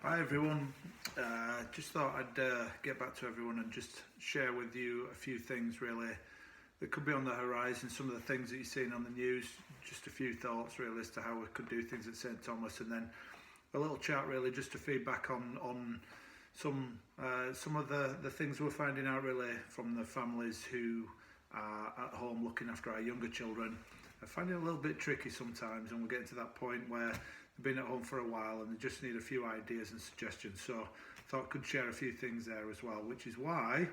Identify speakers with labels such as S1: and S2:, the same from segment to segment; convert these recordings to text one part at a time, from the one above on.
S1: Hi everyone. Just thought I'd get back to everyone and just share with you a few things really that could be on the horizon. Some of the things that you're seeing on the news. Just a few thoughts really as to how we could do things at St Thomas, and then a little chat really just to feedback on some of the things we're finding out really from the families who are at home looking after our younger children. I find it a little bit tricky sometimes, and we're getting to that point where they've been at home for a while and they just need a few ideas and suggestions. So I thought I could share a few things there as well, which is why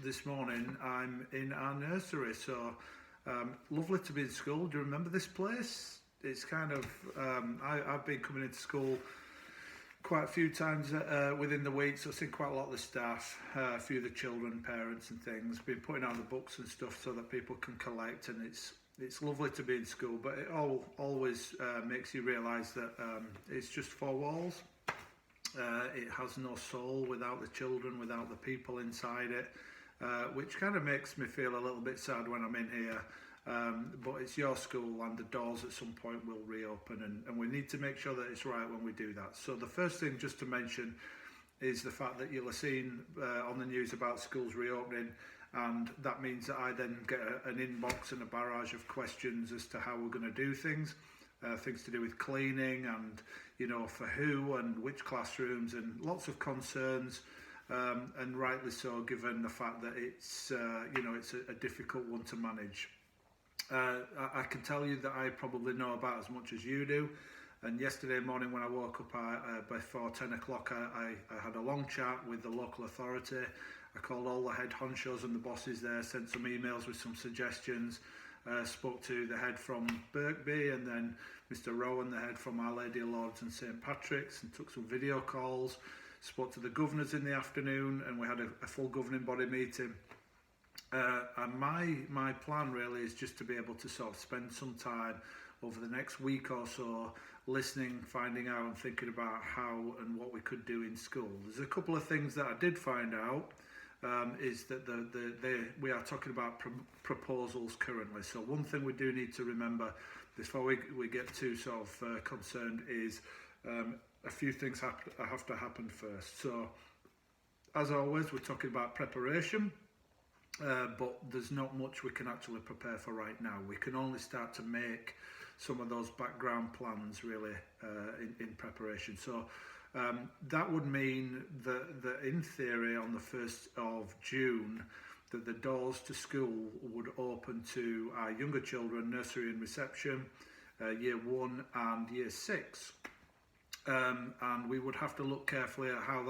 S1: this morning I'm in our nursery. So lovely to be in school. Do you remember this place? It's kind of, I've been coming into school quite a few times within the week, so I've seen quite a lot of the staff, a few of the children, parents and things. Been putting out the books and stuff so that people can collect, and it's lovely to be in school, but it always makes you realise that it's just four walls. It has no soul without the children, without the people inside it, which kind of makes me feel a little bit sad when I'm in here. But it's your school, and the doors at some point will reopen, and we need to make sure that it's right when we do that. So the first thing just to mention is the fact that you'll have seen on the news about schools reopening, and that means that I then get an inbox and a barrage of questions as to how we're going to do things, things to do with cleaning and, you know, for who and which classrooms, and lots of concerns, and rightly so, given the fact that it's it's a difficult one to manage. I can tell you that I probably know about as much as you do. And yesterday morning when I woke up before 10 o'clock, I had a long chat with the local authority. I called all the head honchos and the bosses there, sent some emails with some suggestions, spoke to the head from Birkby, and then Mr Rowan, the head from Our Lady of Lourdes and St Patrick's, and took some video calls, spoke to the governors in the afternoon, and we had a full governing body meeting. And my plan really is just to be able to sort of spend some time over the next week or so listening, finding out and thinking about how and what we could do in school. There's a couple of things that I did find out, is that we are talking about proposals currently. So one thing we do need to remember before we get too sort of concerned is a few things have to happen first. So as always, we're talking about preparation. But there's not much we can actually prepare for right now. We can only start to make some of those background plans really in preparation. So that would mean that in theory on the 1st of June that the doors to school would open to our younger children, nursery and reception, year 1 and year 6. And we would have to look carefully at how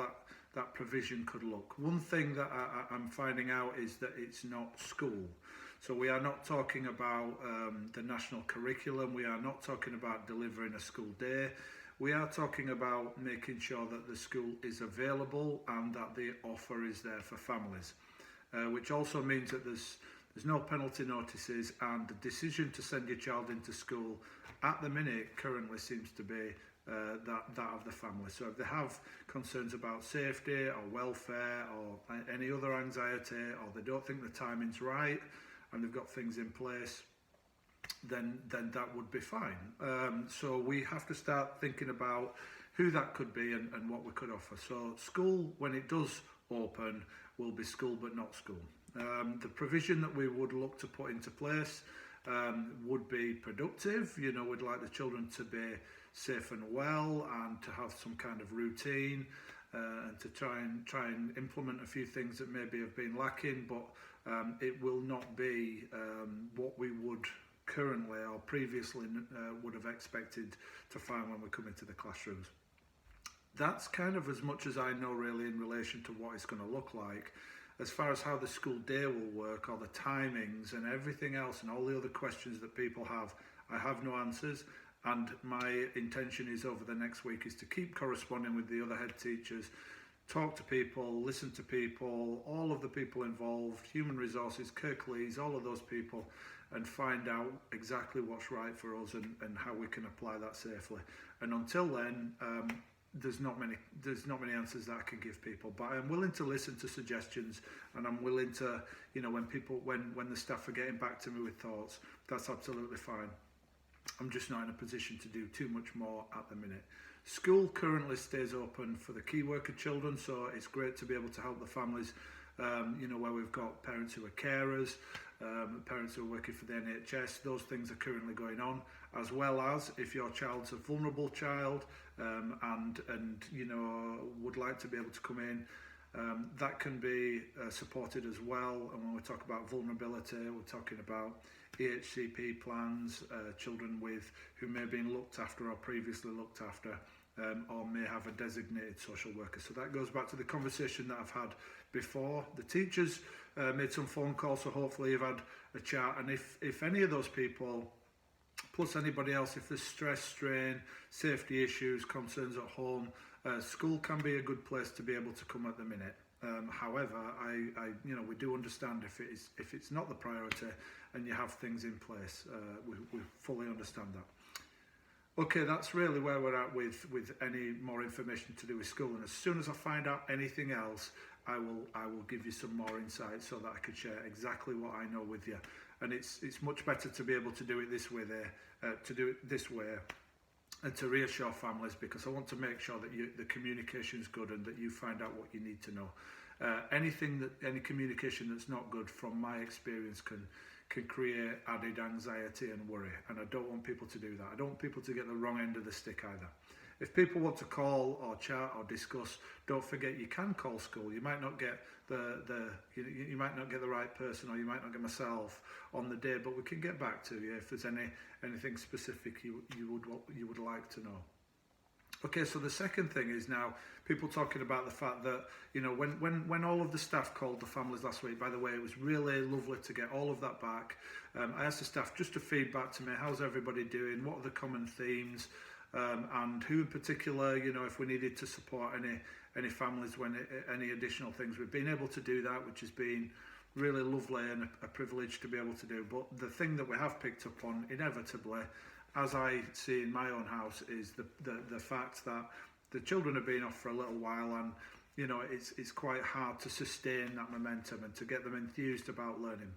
S1: that provision could look. One thing that I'm finding out is that it's not school. So we are not talking about the national curriculum. We are not talking about delivering a school day. We are talking about making sure that the school is available and that the offer is there for families, which also means that there's no penalty notices, and the decision to send your child into school at the minute currently seems to be that of the family. So if they have concerns about safety or welfare or any other anxiety, or they don't think the timing's right and they've got things in place, then that would be fine. So we have to start thinking about who that could be and what we could offer. So school, when it does open, will be school but not school. The provision that we would look to put into place would be productive. You know, we'd like the children to be safe and well, and to have some kind of routine, and to try and implement a few things that maybe have been lacking, but it will not be what we would currently or previously would have expected to find when we come into the classrooms. That's kind of as much as I know really in relation to what it's going to look like. As far as how the school day will work, or the timings and everything else and all the other questions that people have, I have no answers. And my intention is over the next week is to keep corresponding with the other head teachers, talk to people, listen to people, all of the people involved, human resources, Kirklees, all of those people, and find out exactly what's right for us and how we can apply that safely. And until then, there's not many answers that I can give people, but I'm willing to listen to suggestions, and I'm willing to, you know, when the staff are getting back to me with thoughts, that's absolutely fine. I'm just not in a position to do too much more at the minute. School currently stays open for the key worker children, so it's great to be able to help the families, where we've got parents who are carers, parents who are working for the NHS. Those things are currently going on, as well as if your child's a vulnerable child, and would like to be able to come in, that can be supported as well. And when we talk about vulnerability, we're talking about EHCP plans, children who may have been looked after or previously looked after, or may have a designated social worker. So that goes back to the conversation that I've had before. The teachers made some phone calls, so hopefully you've had a chat. And if any of those people, plus anybody else, if there's stress, strain, safety issues, concerns at home, school can be a good place to be able to come at the minute. However, we do understand if it's not the priority and you have things in place, we fully understand that. Okay, that's really where we're at with any more information to do with school. And as soon as I find out anything else, I will give you some more insight so that I can share exactly what I know with you. And it's much better to be able to do it this way and to reassure families, because I want to make sure that the communication is good and that you find out what you need to know. Any communication that's not good, from my experience, can create added anxiety and worry, and I don't want people to do that. I don't want people to get the wrong end of the stick either. If people want to call or chat or discuss, don't forget you can call school. You might not get you might not get the right person, or you might not get myself on the day, but we can get back to you if there's anything specific you would like to know. Okay, so the second thing is now people talking about the fact that, when all of the staff called the families last week, by the way, it was really lovely to get all of that back. I asked the staff just to feedback to me, how's everybody doing, what are the common themes, and who in particular, if we needed to support any families when any additional things. We've been able to do that, which has been really lovely and a privilege to be able to do. But the thing that we have picked up on, inevitably, as I see in my own house, is the fact that the children have been off for a little while, and it's quite hard to sustain that momentum and to get them enthused about learning.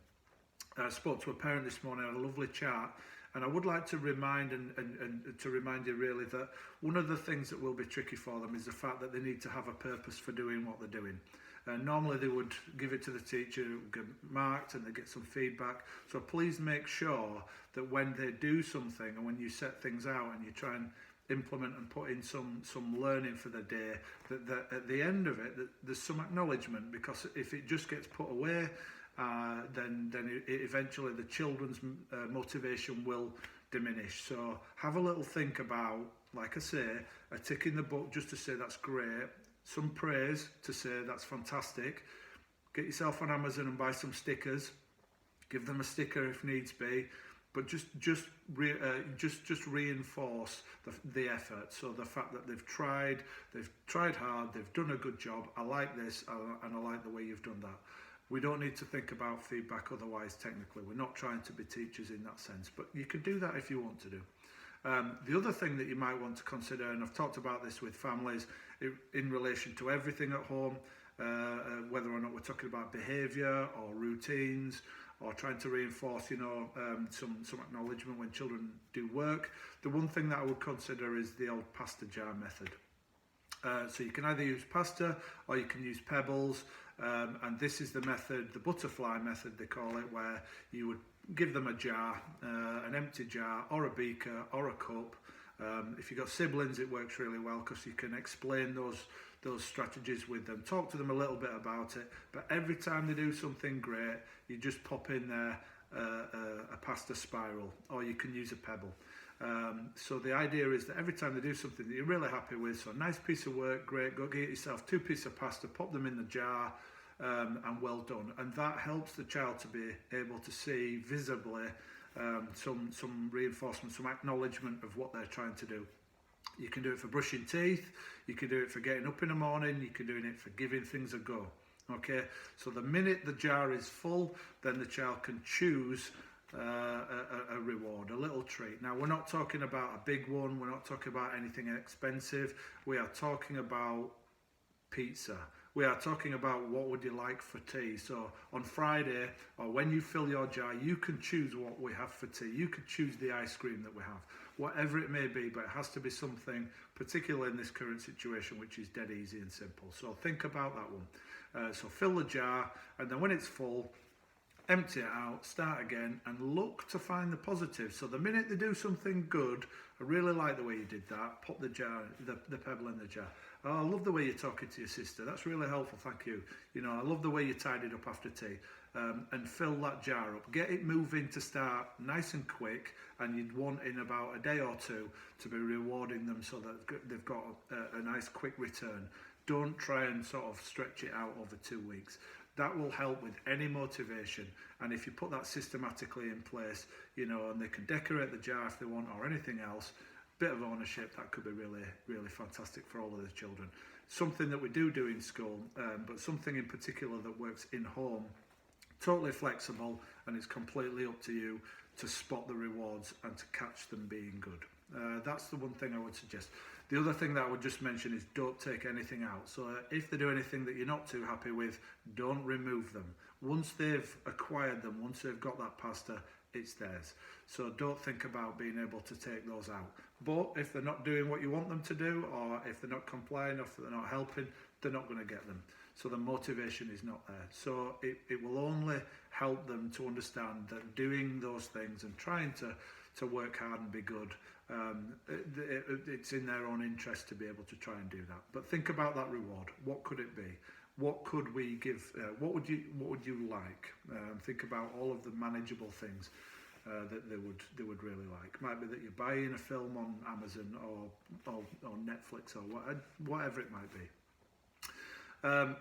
S1: I spoke to a parent this morning, had a lovely chat, and I would like to remind and to remind you really that one of the things that will be tricky for them is the fact that they need to have a purpose for doing what they're doing. Normally they would give it to the teacher, get marked, and they get some feedback. So please make sure that when they do something, and when you set things out and you try and implement and put in some learning for the day, that at the end of it, that there's some acknowledgement, because if it just gets put away, then eventually the children's motivation will diminish. So have a little think about, like I say, a tick in the book just to say that's great, some praise to say that's fantastic. Get yourself on Amazon and buy some stickers. Give them a sticker if needs be, but just reinforce the effort. So the fact that they've tried hard, they've done a good job. I like this, and I like the way you've done that. We don't need to think about feedback otherwise. Technically, we're not trying to be teachers in that sense, but you can do that if you want to do. The other thing that you might want to consider, and I've talked about this with families in relation to everything at home, whether or not we're talking about behaviour or routines, or trying to reinforce, some acknowledgement when children do work. The one thing that I would consider is the old pasta jar method. So you can either use pasta or you can use pebbles, and this is the method, the butterfly method they call it, where you would give them a jar, an empty jar or a beaker or a cup. If you've got siblings, it works really well because you can explain those strategies with them, talk to them a little bit about it, but every time they do something great, you just pop in there a pasta spiral, or you can use a pebble. So the idea is that every time they do something that you're really happy with, so a nice piece of work, great, go get yourself 2 pieces of pasta, pop them in the jar, and well done. And that helps the child to be able to see visibly some reinforcement, some acknowledgement of what they're trying to do. You can do it for brushing teeth, you can do it for getting up in the morning, you can do it for giving things a go. Okay, so the minute the jar is full, then the child can choose a reward, a little treat. Now, we're not talking about a big one, we're not talking about anything expensive, we are talking about pizza. We are talking about what would you like for tea. So on Friday, or when you fill your jar, you can choose what we have for tea. You could choose the ice cream that we have. whatever it may be, but it has to be something, particularly in this current situation, which is dead easy and simple. So think about that one. So fill the jar, and then when it's full, empty it out, start again, and look to find the positive. So the minute they do something good, I really like the way you did that, pop the pebble in the jar. Oh, I love the way you're talking to your sister. That's really helpful, thank you. You know, I love the way you tidied up after tea. And fill that jar up. Get it moving to start nice and quick, and you'd want in about a day or two to be rewarding them so that they've got a nice quick return. Don't try and sort of stretch it out over 2 weeks. That will help with any motivation, and if you put that systematically in place, you know, and they can decorate the jar if they want or anything else, bit of ownership, that could be really, really fantastic for all of the children. Something that we do in school, but something in particular that works in home, totally flexible, and it's completely up to you to spot the rewards and to catch them being good. That's the one thing I would suggest. The other thing that I would just mention is don't take anything out. So if they do anything that you're not too happy with, don't remove them. Once they've acquired them, once they've got that pasta, it's theirs. So don't think about being able to take those out. But if they're not doing what you want them to do, or if they're not complying, or if they're not helping, they're not going to get them. So the motivation is not there. So it will only help them to understand that doing those things and trying to work hard and be good, it's in their own interest to be able to try and do that. But think about that reward. What could it be? What could we give? What would you like? Think about all of the manageable things that they would really like. Might be that you're buying a film on Amazon or Netflix or whatever it might be.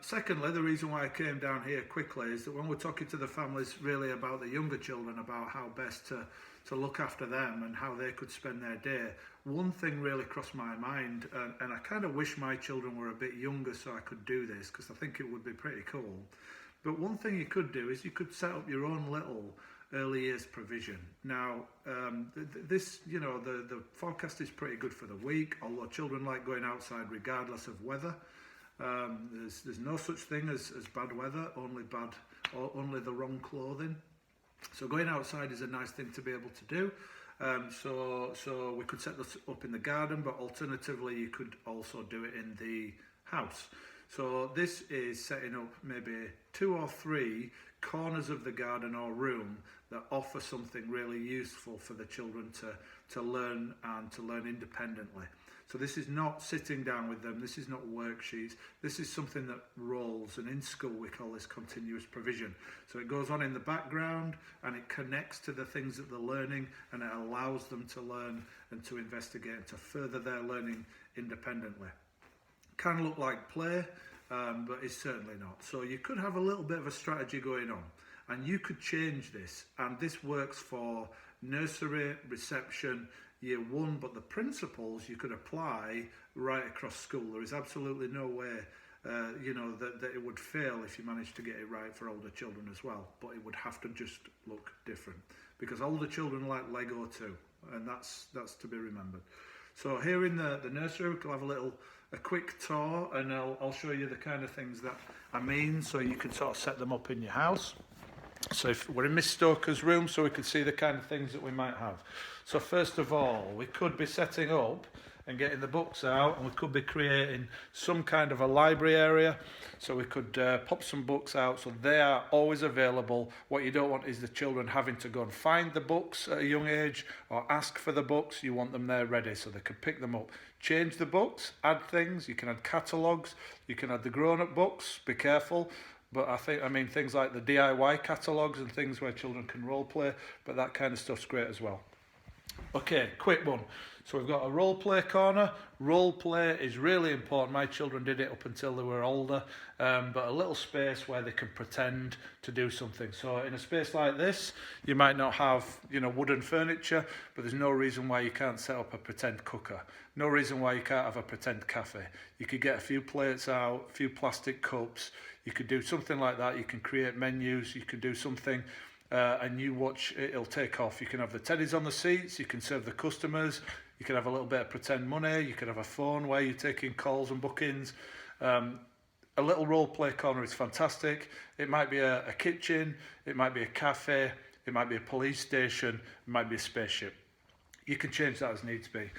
S1: Secondly, the reason why I came down here quickly is that when we're talking to the families really about the younger children, about how best to look after them and how they could spend their day, one thing really crossed my mind, and I kind of wish my children were a bit younger so I could do this, because I think it would be pretty cool. But one thing you could do is you could set up your own little early years provision. Now, this, you know, the forecast is pretty good for the week, although children like going outside regardless of weather. There's no such thing as bad weather, only the wrong clothing. So going outside is a nice thing to be able to do. So we could set this up in the garden, but alternatively you could also do it in the house. So this is setting up maybe 2 or 3 corners of the garden or room that offer something really useful for the children to learn and to learn independently. So this is not sitting down with them, this is not worksheets, this is something that rolls, and in school we call this continuous provision. So it goes on in the background and it connects to the things that they're learning, and it allows them to learn and to investigate and to further their learning independently. Can look like play, but it's certainly not. So you could have a little bit of a strategy going on, and you could change this, and this works for nursery, reception, year 1, but the principles you could apply right across school. There is absolutely no way that it would fail if you managed to get it right for older children as well, but it would have to just look different, because older children like Lego too, and that's to be remembered. So here in the nursery, we'll have a quick tour, and I'll show you the kind of things that I mean, so you can sort of set them up in your house. So if we're in Miss Stoker's room, so we can see the kind of things that we might have. So first of all, we could be setting up and getting the books out, and we could be creating some kind of a library area. So we could pop some books out so they are always available. What you don't want is the children having to go and find the books at a young age or ask for the books. You want them there ready so they can pick them up. Change the books, add things. You can add catalogues, you can add the grown-up books, be careful. But I mean things like the DIY catalogues and things where children can role play, but that kind of stuff's great as well. Okay, quick one. So we've got a role play corner. Role play is really important. My children did it up until they were older, but a little space where they can pretend to do something. So in a space like this, you might not have, wooden furniture, but there's no reason why you can't set up a pretend cooker. No reason why you can't have a pretend cafe. You could get a few plates out, a few plastic cups. You could do something like that. You can create menus. You could do something. And you watch, it'll take off. You can have the teddies on the seats, you can serve the customers, you can have a little bit of pretend money, you can have a phone where you're taking calls and bookings. A little role play corner is fantastic. It might be a kitchen, it might be a cafe, it might be a police station, it might be a spaceship. you can change that as needs be.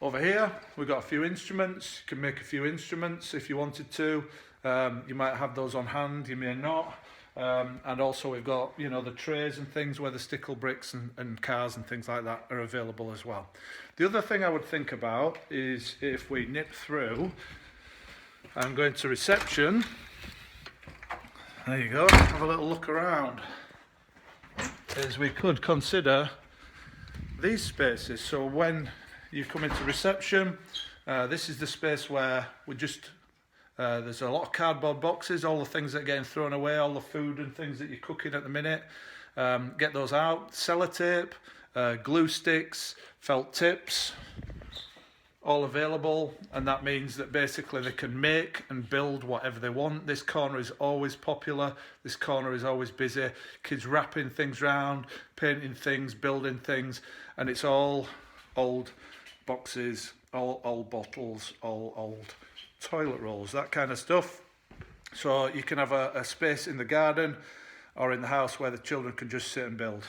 S1: Over here, we've got a few instruments. You can make a few instruments if you wanted to. You might have those on hand, you may not. And also we've got, you know, the trays and things where the stickle bricks and cars and things like that are available as well. The other thing I would think about is if we nip through and go into reception. There you go, have a little look around. Is we could consider these spaces. So when you come into reception, this is the space where we just there's a lot of cardboard boxes, all the things that are getting thrown away, all the food and things that you're cooking at the minute. Get those out. Sellotape, glue sticks, felt tips, all available, and that means that basically they can make and build whatever they want. This corner is always popular, this corner is always busy. Kids wrapping things round, painting things, building things, and it's all old boxes, all old bottles, all old toilet rolls, that kind of stuff. So you can have a space in the garden or in the house where the children can just sit and build.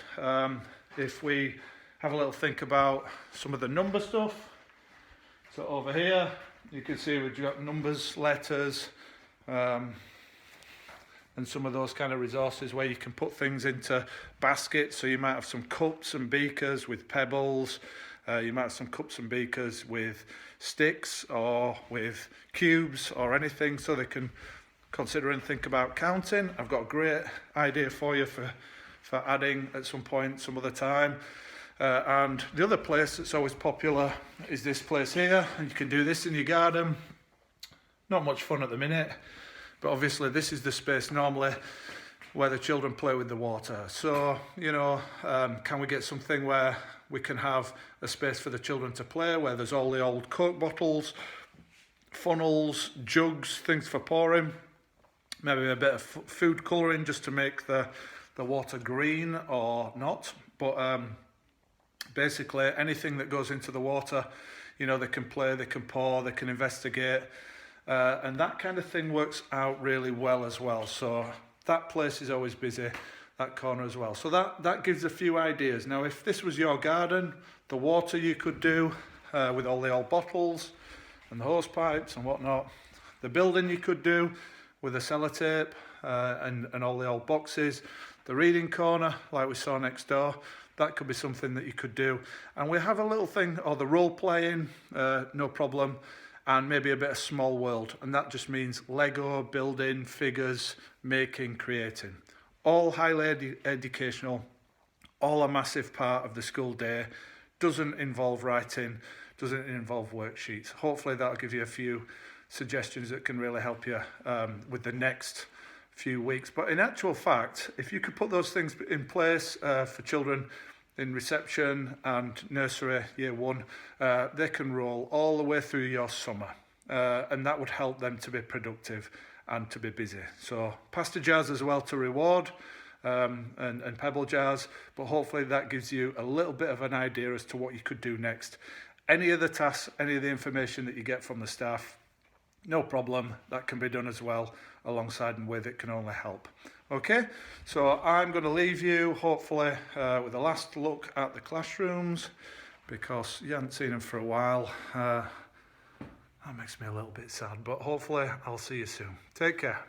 S1: If we have a little think about some of the number stuff, so over here you can see we've got numbers, letters, and some of those kind of resources where you can put things into baskets. So you might have some cups and beakers with pebbles. You might have some cups and beakers with sticks or with cubes or anything, so they can consider and think about counting. I've got a great idea for you for adding at some point, some other time. And the other place that's always popular is this place here, and you can do this in your garden. Not much fun at the minute, but obviously this is the space normally where the children play with the water. So, you know, can we get something where we can have a space for the children to play, where there's all the old Coke bottles, funnels, jugs, things for pouring, maybe a bit of food colouring just to make the water green or not. But basically anything that goes into the water, you know, they can play, they can pour, they can investigate, and that kind of thing works out really well as well. So that place is always busy, that corner as well. So that gives a few ideas. Now, if this was your garden, the water you could do with all the old bottles and the hose pipes and whatnot. The building you could do with the sellotape and all the old boxes. The reading corner, like we saw next door, that could be something that you could do. And we have a little thing, or the role playing, no problem, and maybe a bit of small world. And that just means Lego, building, figures, making, creating. All highly educational, all a massive part of the school day. Doesn't involve writing, doesn't involve worksheets. Hopefully that'll give you a few suggestions that can really help you with the next few weeks. But in actual fact, if you could put those things in place for children in reception and nursery year one, they can roll all the way through your summer, and that would help them to be productive and to be busy. So pasta jars as well to reward, and pebble jars, but hopefully that gives you a little bit of an idea as to what you could do next. Any of the tasks, any of the information that you get from the staff, no problem, that can be done as well alongside and with. It can only help. Okay, so I'm going to leave you hopefully with a last look at the classrooms, because you haven't seen them for a while. That makes me a little bit sad, but hopefully I'll see you soon. Take care.